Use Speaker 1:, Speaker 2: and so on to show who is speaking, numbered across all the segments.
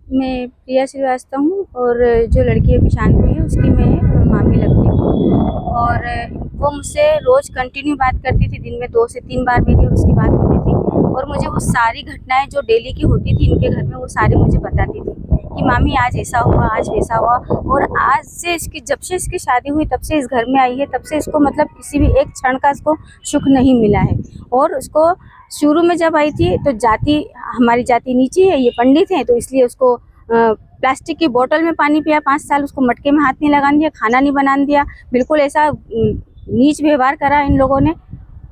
Speaker 1: मैं प्रिया श्रीवास्तव हूँ और जो लड़की अभी शांत हुई है उसकी मैं मामी लगती हूँ। और वो मुझसे रोज़ कंटिन्यू बात करती थी, दिन में 2 से 3 बार मेरी और उसकी बात होती थी। और मुझे वो सारी घटनाएं जो डेली की होती थी इनके घर में वो सारी मुझे बताती थी कि मामी आज ऐसा हुआ, आज वैसा हुआ। और आज से इसकी जब से इसकी शादी हुई तब से इस घर में आई है, तब से इसको मतलब किसी भी एक क्षण का इसको सुख नहीं मिला है। और उसको शुरू में जब आई थी तो जाति, हमारी जाति नीची है, ये पंडित हैं, तो इसलिए उसको प्लास्टिक की बोतल में पानी पिया 5 साल, उसको मटके में हाथ नहीं लगाने दिया, खाना नहीं बनाने दिया, बिल्कुल ऐसा नीच व्यवहार करा इन लोगों ने।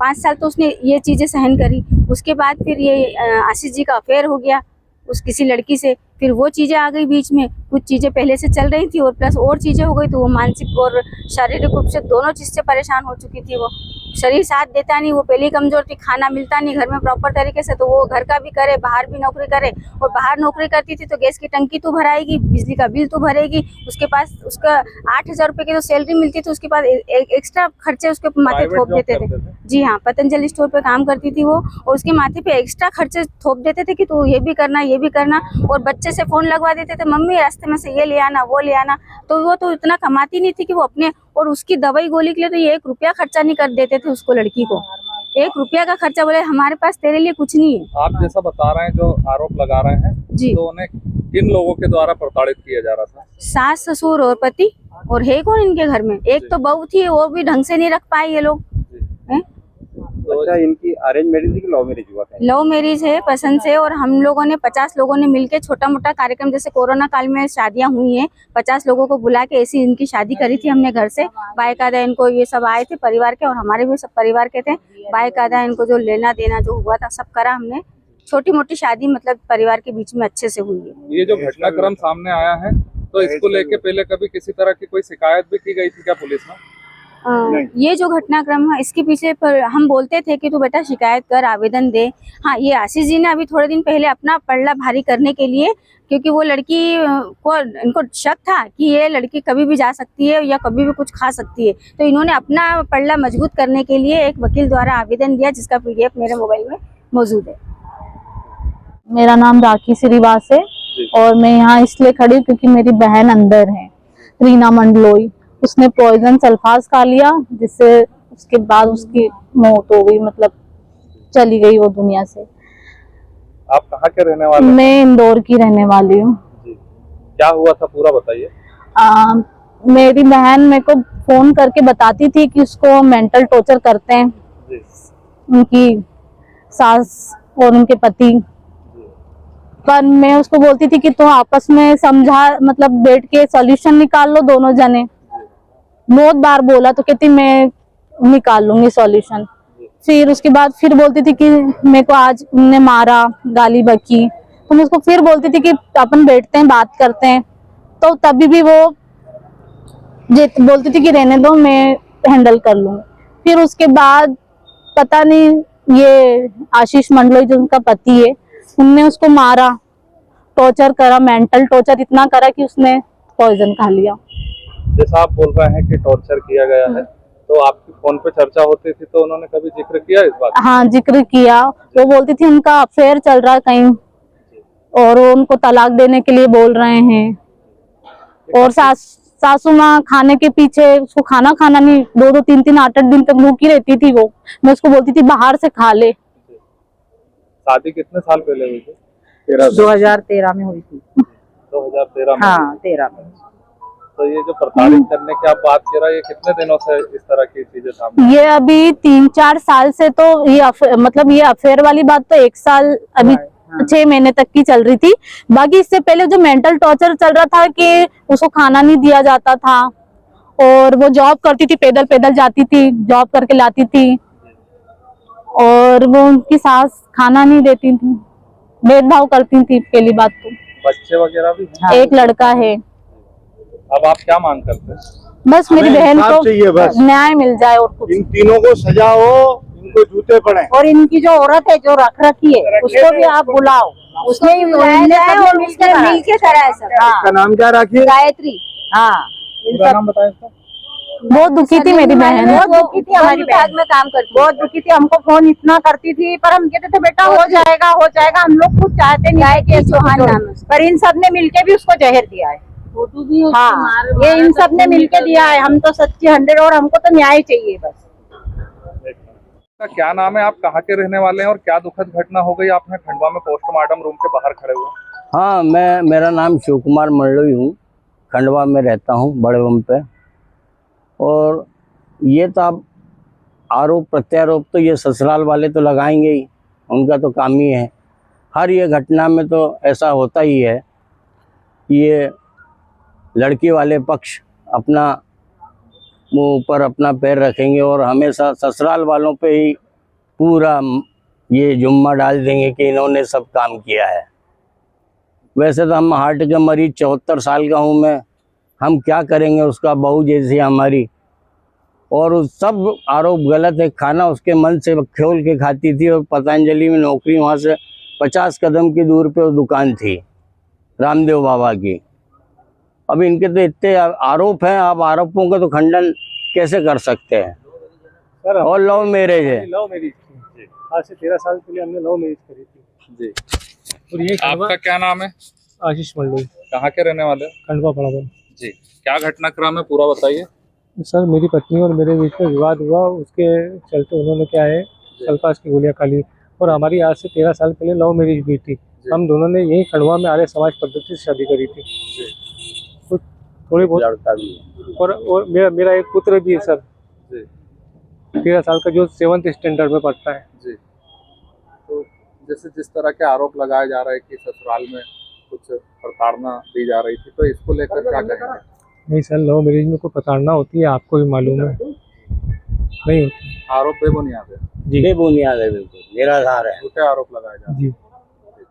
Speaker 1: 5 साल तो उसने ये चीज़ें सहन करी। उसके बाद फिर ये आशीष जी का अफेयर हो गया उस किसी लड़की से, फिर वो चीज़ें आ गई बीच में। कुछ चीज़ें पहले से चल रही थी और प्लस और चीज़ें हो गई, तो वो मानसिक और शारीरिक रूप से दोनों चीज़ से परेशान हो चुकी थी। वो शरीर साथ देता नहीं, वो पहले ही कमज़ोर थी, खाना मिलता नहीं घर में प्रॉपर तरीके से, तो वो घर का भी करे बाहर भी नौकरी करे। और बाहर नौकरी करती थी तो गैस की टंकी तो भराएगी, बिजली का बिल तो भरेगी, उसके पास उसका 8,000 रुपये की तो सैलरी मिलती थी, उसके पास एक्स्ट्रा खर्चे उसके माथे थोप देते थे। जी हाँ, पतंजलि स्टोर पे काम करती थी वो, और उसके माथे पे एक्स्ट्रा खर्चे थोप देते थे कि तू ये भी करना, ये भी करना। और बच्चे से फ़ोन लगवा देते थे, मम्मी रास्ते में से ये ले आना, वो ले आना। तो वो तो इतना कमाती नहीं थी कि वो अपने और उसकी दवाई गोली के लिए तो ये 1 रुपया खर्चा नहीं कर देते थे उसको, लड़की को 1 रुपया का खर्चा। बोले हमारे पास तेरे लिए कुछ नहीं है।
Speaker 2: आप जैसा बता रहे हैं, जो आरोप लगा रहे हैं
Speaker 1: जी,
Speaker 2: तो उन्हें किन लोगों के द्वारा प्रताड़ित किया जा रहा था?
Speaker 1: सास ससुर और पति, और है कौन इनके घर में? एक तो बहू थी, वो भी ढंग से नहीं रख पाए ये लोग।
Speaker 3: अच्छा, इनकी अरेंज मैरिज थी कि लव मैरिज हुआ था?
Speaker 1: लव मैरिज है, पसंद से। और हम लोगों ने 50 लोगों ने मिलके छोटा मोटा कार्यक्रम, जैसे कोरोना काल में शादियां हुई हैं, 50 लोगों को बुला के ऐसी इनकी शादी करी थी हमने घर से। बायकायदा इनको ये सब आए थे परिवार के, और हमारे भी सब परिवार के थे। बायकायदा इनको जो लेना देना जो हुआ था सब करा हमने। छोटी मोटी शादी मतलब परिवार के बीच में अच्छे से हुई है।
Speaker 2: ये जो घटनाक्रम सामने आया है, तो इसको लेके पहले कभी किसी तरह की कोई शिकायत भी की गई थी क्या पुलिस में?
Speaker 1: ये जो घटनाक्रम है इसके पीछे पर हम बोलते थे कि तू बेटा शिकायत कर, आवेदन दे। हाँ, ये आशीष जी ने अभी थोड़े दिन पहले अपना पल्ला भारी करने के लिए, क्योंकि वो लड़की को इनको शक था कि ये लड़की कभी भी जा सकती है या कभी भी कुछ खा सकती है, तो इन्होंने अपना पल्ला मजबूत करने के लिए एक वकील द्वारा आवेदन दिया, जिसका PDF मेरे मोबाइल में मौजूद है।
Speaker 4: मेरा नाम राखी श्रीवास है और मैं यहाँ इसलिए खड़ी हूँ क्योंकि मेरी बहन अंदर है, रीना मंडलोई। उसने पॉइजन सल्फास खा लिया, जिससे उसके बाद उसकी मौत हो गई, मतलब चली गई वो दुनिया से।
Speaker 2: आप कहाँ के रहने वाले हैं?
Speaker 4: मैं इंदौर की रहने वाली हूँ।
Speaker 2: क्या हुआ था पूरा बताइए।
Speaker 4: मेरी बहन मेरे को फोन करके बताती थी कि उसको मेंटल टॉर्चर करते हैं उनकी सास और उनके पति। पर मैं उसको बोलती थी कि तो आपस में समझा, मतलब बैठ के सॉल्यूशन निकाल लो दोनों जने। बहुत बार बोला तो कहती मैं निकाल लूंगी सॉल्यूशन। फिर उसके बाद फिर बोलती थी कि मेरे को आज उन्होंने मारा, गाली बकी। तो मैं उसको फिर बोलती थी कि अपन बैठते हैं, बात करते हैं। तो तभी भी वो बोलती थी कि रहने दो, मैं हैंडल कर लूंगी। फिर उसके बाद पता नहीं, ये आशीष मंडलोई जो उनका पति है, उनने उसको मारा, टॉर्चर करा, मेंटल टॉर्चर इतना करा कि उसने पॉइजन खा लिया।
Speaker 2: जैसा आप बोल रहे हैं कि टॉर्चर किया गया है, तो आपकी फोन पे चर्चा होती थी, तो उन्होंने कभी जिक्र किया इस बात?
Speaker 4: हाँ, जिक्र किया। वो बोलती थी उनका अफेयर चल रहा है कहीं, और वो उनको तलाक देने के लिए बोल रहे हैं। और सासू माँ खाने के पीछे, उसको खाना नहीं, 2-2, 3-3, 8-8 दिन तक भूखी रहती थी वो। मैं उसको बोलती थी बाहर से खा ले।
Speaker 2: शादी कितने साल पहले हुई थी?
Speaker 4: 2013 में हुई थी।
Speaker 2: 2013 में?
Speaker 4: हाँ, 13 में।
Speaker 2: तो ये जो प्रताड़ित करने की आप बात कर रहे हैं, ये कितने दिनों से इस तरह की चीजें सामने?
Speaker 4: ये अभी 3-4 साल से, तो ये मतलब ये अफेयर वाली बात तो 1 साल, अभी 6 महीने तक की चल रही थी। बाकी इससे पहले जो मेंटल टॉर्चर चल रहा था कि उसको खाना नहीं दिया जाता था, और वो जॉब करती थी, पैदल जाती थी, जॉब करके लाती थी, और वो उनकी सास खाना नहीं देती थी, भेदभाव करती थी। पहली बात तो
Speaker 2: बच्चे वगैरह भी हैं?
Speaker 4: एक लड़का है।
Speaker 2: अब आप क्या मांग करते हैं?
Speaker 4: बस मेरी बहन को न्याय मिल जाए और कुछ।
Speaker 3: इन तीनों को सजा हो, इनको जूते पड़े।
Speaker 5: और इनकी जो औरत है जो रख रखी है, उसको भी आप बुलाओ, उसने भी बुलाया जाए और मिलके कराए सब।
Speaker 3: इसका नाम क्या रखिए?
Speaker 5: गायत्री। हाँ,
Speaker 2: पूरा नाम बताएं इसका।
Speaker 4: बहुत दुखी थी मेरी बहन।
Speaker 5: बहुत दुखी थी हमारी
Speaker 1: विभाग
Speaker 5: बहन,
Speaker 1: में काम करती
Speaker 5: बहुत दुखी थी। हमको फोन इतना करती थी, पर हम कहते थे बेटा हो जाएगा हो जाएगा। हम लोग खुद चाहते नहीं थे कि ये
Speaker 1: चौहान
Speaker 5: छोड़,
Speaker 1: नाम है उसका।
Speaker 5: पर इन सब ने मिलके भी उसको जहर दिया है।
Speaker 1: फोटो भी
Speaker 5: हाँ, ये इन सब ने मिलके दिया है। हम तो सच्ची 100 और हमको तो न्याय चाहिए बस।
Speaker 2: का क्या नाम है, आप कहाँ के रहने वाले हैं और क्या दुखद घटना हो गई? आपने खंडवा में पोस्टमार्टम रूम के बाहर खड़े हुए।
Speaker 6: हाँ, मेरा नाम शिव कुमार मंडलोई हूँ, खंडवा में रहता हूँ बड़े बम पे। और ये तो आप आरोप प्रत्यारोप तो ये ससुराल वाले तो लगाएंगे ही, उनका तो काम ही है। हर ये घटना में तो ऐसा होता ही है, ये लड़की वाले पक्ष अपना मुंह ऊपर अपना पैर रखेंगे और हमेशा ससुराल वालों पे ही पूरा ये जुम्मा डाल देंगे कि इन्होंने सब काम किया है। वैसे तो हम हार्ट के मरीज 74 साल का हूँ मैं, हम क्या करेंगे, उसका बहू जैसी हमारी। और उस सब आरोप गलत है। खाना उसके मन से खोल के खाती थी और पतंजलि में नौकरी, वहाँ से 50 कदम की दूर पे वो दुकान थी रामदेव बाबा की। अब इनके तो इतने आरोप हैं, आप आरोपों का तो खंडन कैसे कर सकते हैं?
Speaker 3: सर
Speaker 6: और लव मैरिज है।
Speaker 3: लव मैरिज थी, आज से 13 साल पहले हमने लव मैरिज करी थी
Speaker 2: जी,
Speaker 3: और ये
Speaker 2: आपका क्या नाम है?
Speaker 3: आशीष मंडलोई,
Speaker 2: कहाँ के रहने वाले हो?
Speaker 3: खंडवा पड़ा।
Speaker 2: जी, क्या घटनाक्रम है पूरा बताइए।
Speaker 3: सर मेरी पत्नी और मेरे बीच में विवाद हुआ, उसके चलते उन्होंने क्या है सल्फास की गोलियां खा ली। और हमारी आज से 13 साल पहले लव मैरिज भी थी। हम दोनों ने यही खंडवा में आर्य समाज पद्धति से शादी करी थी। कुछ थोड़ी बहुत
Speaker 6: लड़का भी है।
Speaker 3: और मेरा एक पुत्र भी है सर, 13 साल का, जो 7th स्टैंडर्ड में पढ़ता है।
Speaker 2: जी, तो जैसे जिस तरह के आरोप लगाए जा रहे हैं कि ससुराल में कुछ प्रताड़ना दी जा रही थी, तो इसको लेकर क्या कहेंगे?
Speaker 3: नहीं सर, लव मैरिज में कोई प्रताड़ना होती है, आपको भी मालूम है। नहीं होती
Speaker 2: आरोप बेबुनियाद है,
Speaker 3: जी।
Speaker 6: बेबुनियाद है, बिल्कुल निराधार है।
Speaker 2: झूठे आरोप लगाए जा रहे हैं।
Speaker 3: जी